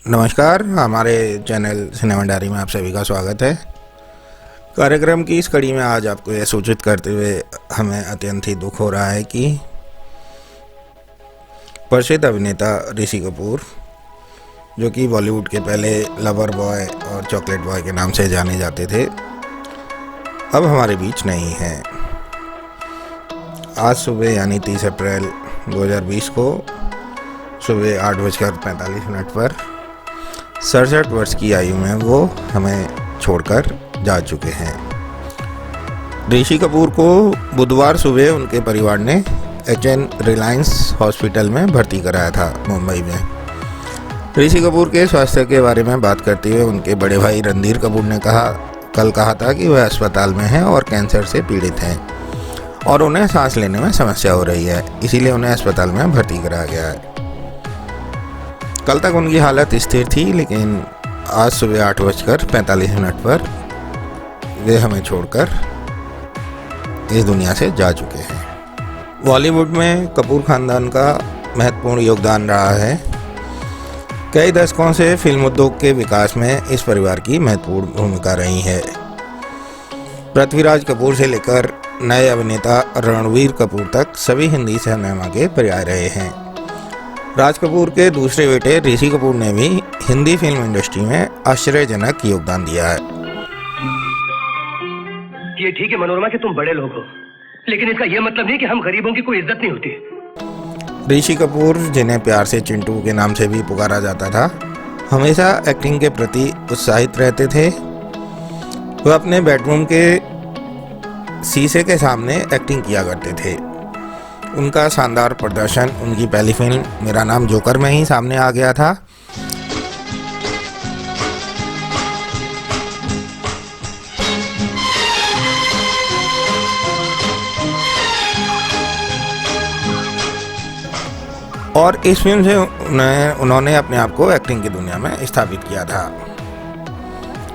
नमस्कार, हमारे channel cinema diary में आप सभी का स्वागत है। कार्यक्रम की इस कड़ी में आज आपको यह सूचित करते हुए हमें अत्यंत ही दुख हो रहा है कि प्रसिद्ध अभिनेता ऋषि कपूर, जो कि बॉलीवुड के पहले लवर बॉय और चॉकलेट बॉय के नाम से जाने जाते थे, अब हमारे बीच नहीं हैं। आज सुबह यानी 30 अप्रैल 2020 को सुबह 8:45 पर 67 वर्ष की आयु में वो हमें छोड़कर जा चुके हैं। ऋषि कपूर को बुधवार सुबह उनके परिवार ने HN रिलायंस हॉस्पिटल में भर्ती कराया था, मुंबई में। ऋषि कपूर के स्वास्थ्य के बारे में बात करते हुए उनके बड़े भाई रणधीर कपूर ने कल कहा था कि वह अस्पताल में हैं और कैंसर से पीड़ित हैं और उन्हें सांस लेने में समस्या हो रही है, इसीलिए उन्हें अस्पताल में भर्ती कराया गया है। कल तक उनकी हालत स्थिर थी, लेकिन आज सुबह 8:45 पर वे हमें छोड़कर इस दुनिया से जा चुके हैं। बॉलीवुड में कपूर खानदान का महत्वपूर्ण योगदान रहा है। कई दशकों से फिल्म उद्योग के विकास में इस परिवार की महत्वपूर्ण भूमिका रही है। पृथ्वीराज कपूर से लेकर नए अभिनेता रणवीर कपूर तक सभी हिंदी सिनेमा के पर्याय रहे हैं। राज कपूर के दूसरे बेटे ऋषि कपूर ने भी हिंदी फिल्म इंडस्ट्री में आश्चर्यजनक योगदान दिया है। ये ठीक है मनोरमा कि तुम बड़े लोग हो, लेकिन इसका यह मतलब नहीं कि हम गरीबों की कोई इज्जत नहीं होती। ऋषि कपूर, जिन्हें प्यार से चिंटू के नाम से भी पुकारा जाता था, हमेशा एक्टिंग के प्रति उत्साहित रहते थे। वह अपने बेडरूम के शीशे के सामने एक्टिंग किया करते थे। उनका शानदार प्रदर्शन उनकी पहली फिल्म मेरा नाम जोकर में ही सामने आ गया था। और इस फिल्म से उन्होंने अपने आप को एक्टिंग की दुनिया में स्थापित किया था।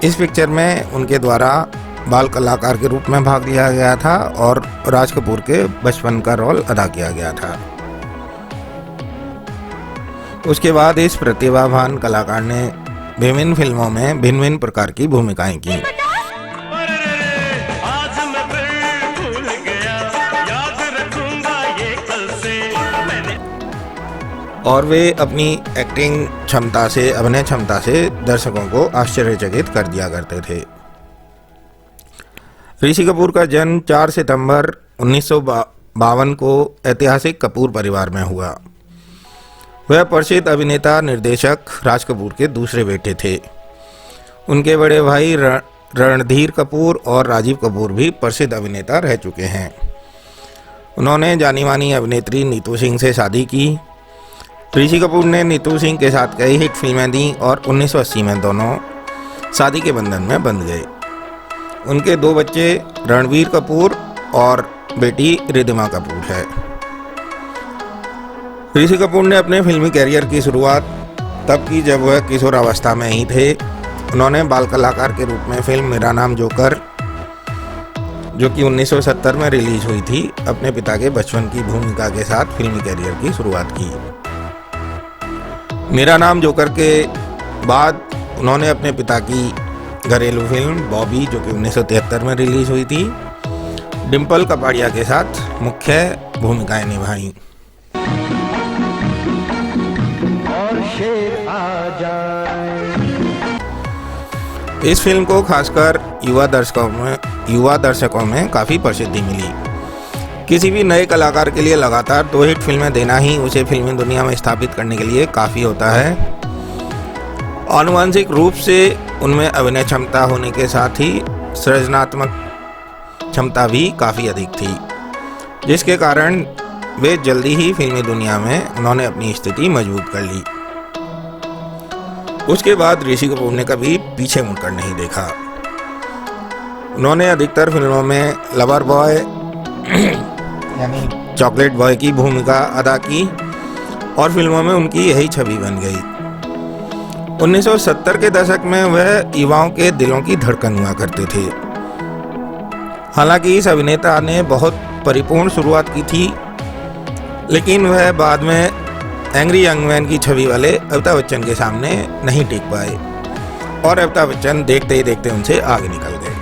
इस पिक्चर में उनके द्वारा बाल कलाकार के रूप में भाग लिया गया था और राज कपूर के बचपन का रोल अदा किया गया था। उसके बाद इस प्रतिभावान कलाकार ने विभिन्न फिल्मों में भिन्न भिन्न प्रकार की भूमिकाएं की और वे अपनी एक्टिंग क्षमता से, अभिनय क्षमता से दर्शकों को आश्चर्यचकित कर दिया करते थे। ऋषि कपूर का जन्म 4 सितंबर 1952 को ऐतिहासिक कपूर परिवार में हुआ। वह प्रसिद्ध अभिनेता निर्देशक राज कपूर के दूसरे बेटे थे। उनके बड़े भाई रणधीर कपूर और राजीव कपूर भी प्रसिद्ध अभिनेता रह चुके हैं। उन्होंने जानी मानी अभिनेत्री नीतू सिंह से शादी की। ऋषि कपूर ने नीतू सिंह के साथ कई हिट फिल्में दी और 1980 में दोनों शादी के बंधन में बंध गए। उनके 2 बच्चे रणवीर कपूर और बेटी रिद्धिमा कपूर है। ऋषि कपूर ने अपने फिल्मी कैरियर की शुरुआत तब की जब वह किशोरावस्था में ही थे। उन्होंने बाल कलाकार के रूप में फिल्म मेरा नाम जोकर, जो कि 1970 में रिलीज हुई थी, अपने पिता के बचपन की भूमिका के साथ फिल्मी कैरियर की शुरुआत की। मेरा नाम जोकर के बाद उन्होंने अपने पिता की घरेलू फिल्म बॉबी, जो कि 1973 में रिलीज हुई थी, डिम्पल कपाड़िया के साथ मुख्य भूमिकाएं निभाई। और शेर आ जाए। इस फिल्म को खासकर युवा दर्शकों में काफ़ी प्रसिद्धि मिली। किसी भी नए कलाकार के लिए लगातार 2 हिट फिल्में देना ही उसे फिल्मी दुनिया में स्थापित करने के लिए काफ़ी होता है। आनुवंशिक रूप से उनमें अभिनय क्षमता होने के साथ ही सृजनात्मक क्षमता भी काफ़ी अधिक थी, जिसके कारण वे जल्दी ही फिल्मी दुनिया में उन्होंने अपनी स्थिति मजबूत कर ली। उसके बाद ऋषि कपूर ने कभी पीछे मुड़कर नहीं देखा। उन्होंने अधिकतर फिल्मों में लवर बॉय यानी चॉकलेट बॉय की भूमिका अदा की और फिल्मों में उनकी यही छवि बन गई। 1970 के दशक में वह युवाओं के दिलों की धड़कन हुआ करते थे। हालांकि इस अभिनेता ने बहुत परिपूर्ण शुरुआत की थी, लेकिन वह बाद में एंग्री यंग मैन की छवि वाले अमिताभ बच्चन के सामने नहीं टिक पाए और अमिताभ बच्चन देखते ही देखते उनसे आगे निकल गए।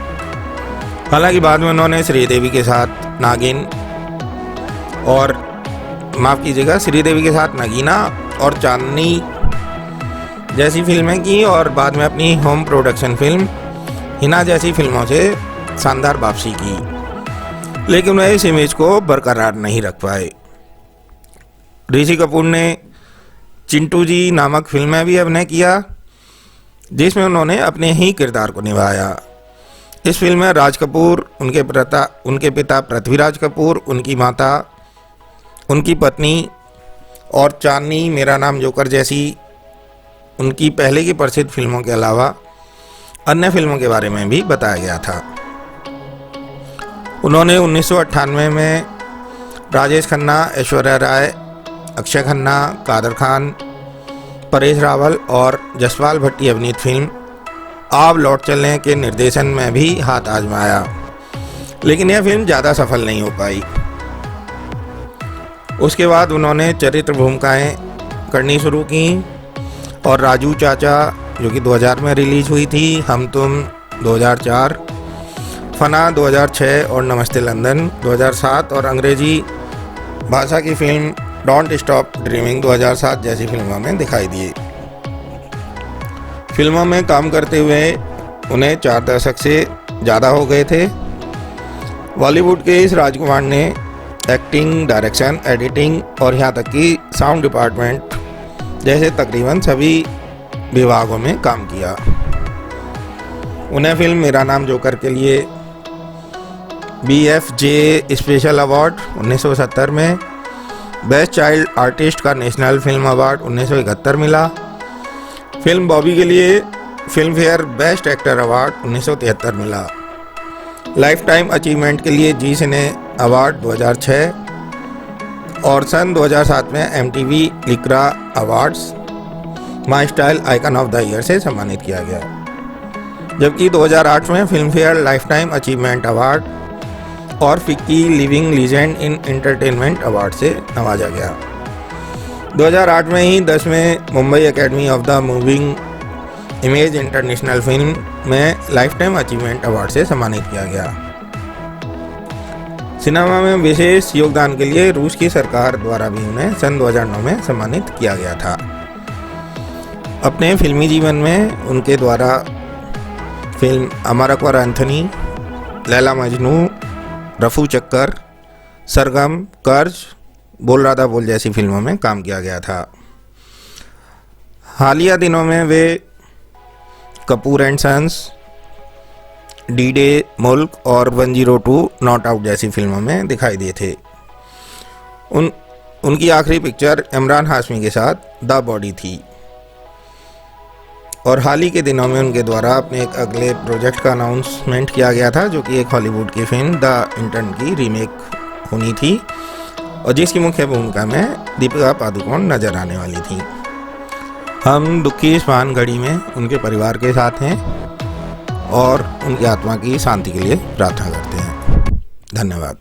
हालांकि बाद में उन्होंने श्रीदेवी के साथ नागिन और श्रीदेवी के साथ नगीना और चांदनी जैसी फिल्में की और बाद में अपनी होम प्रोडक्शन फिल्म हिना जैसी फिल्मों से शानदार वापसी की, लेकिन वह इस इमेज को बरकरार नहीं रख पाए। ऋषि कपूर ने चिंटू जी नामक फिल्म में भी अभिनय किया, जिसमें उन्होंने अपने ही किरदार को निभाया। इस फिल्म में राज कपूर, उनके पिता पृथ्वीराज कपूर, उनकी माता, उनकी पत्नी और चांदनी, मेरा नाम जोकर जैसी उनकी पहले की प्रसिद्ध फिल्मों के अलावा अन्य फिल्मों के बारे में भी बताया गया था। उन्होंने 1998 में राजेश खन्ना, ऐश्वर्या राय, अक्षय खन्ना, कादर खान, परेश रावल और जसपाल भट्टी अभिनीत फिल्म आप लौट चलें के निर्देशन में भी हाथ आजमाया, लेकिन यह फिल्म ज़्यादा सफल नहीं हो पाई। उसके बाद उन्होंने चरित्र भूमिकाएं करनी शुरू की और राजू चाचा जो कि 2000 में रिलीज हुई थी, हम तुम 2004, फना 2006 और नमस्ते लंदन 2007 और अंग्रेजी भाषा की फिल्म डोंट स्टॉप ड्रीमिंग 2007 जैसी फिल्मों में दिखाई दिए। फिल्मों में काम करते हुए उन्हें 4 दशक से ज़्यादा हो गए थे। बॉलीवुड के इस राजकुमार ने एक्टिंग, डायरेक्शन, एडिटिंग और यहाँ तक कि साउंड डिपार्टमेंट जैसे तकरीबन सभी विभागों में काम किया। उन्हें फिल्म मेरा नाम जोकर के लिए BFJ स्पेशल अवार्ड 1970 में, बेस्ट चाइल्ड आर्टिस्ट का नेशनल फिल्म अवार्ड 1971 मिला। फिल्म बॉबी के लिए film fair best actor award 1973 मिला। लाइफ टाइम अचीवमेंट के लिए जी सिने अवार्ड 2006 और सन 2007 में MTV Lycra awards my style icon of the year से सम्मानित किया गया, जबकि 2008 में Filmfare lifetime achievement award और FICCI living legend in entertainment award से नवाजा गया। 2008 में ही 10वें Mumbai academy of the moving image international film में लाइफ टाइम अचीवमेंट अवार्ड से सम्मानित किया गया। सिनेमा में विशेष योगदान के लिए रूस की सरकार द्वारा भी उन्हें सन 2009 में सम्मानित किया गया था। अपने फिल्मी जीवन में उनके द्वारा फिल्म अमर अकबर एंथनी, लैला मजनू, रफू चक्कर, सरगम, कर्ज, बोल राधा बोल जैसी फिल्मों में काम किया गया था। हालिया दिनों में वे कपूर एंड सन्स, डी-डे, मुल्क और 102 नॉट आउट जैसी फिल्मों में दिखाई दिए थे। उनकी आखिरी पिक्चर इमरान हाशमी के साथ द बॉडी थी और हाल ही के दिनों में उनके द्वारा अपने एक अगले प्रोजेक्ट का अनाउंसमेंट किया गया था, जो कि एक हॉलीवुड की फिल्म द इंटर्न की रीमेक होनी थी और जिसकी मुख्य भूमिका में दीपिका पादुकोण नजर आने वाली थी। हम दुखी इस महान घड़ी में उनके परिवार के साथ हैं और उनकी आत्मा की शांति के लिए प्रार्थना करते हैं। धन्यवाद।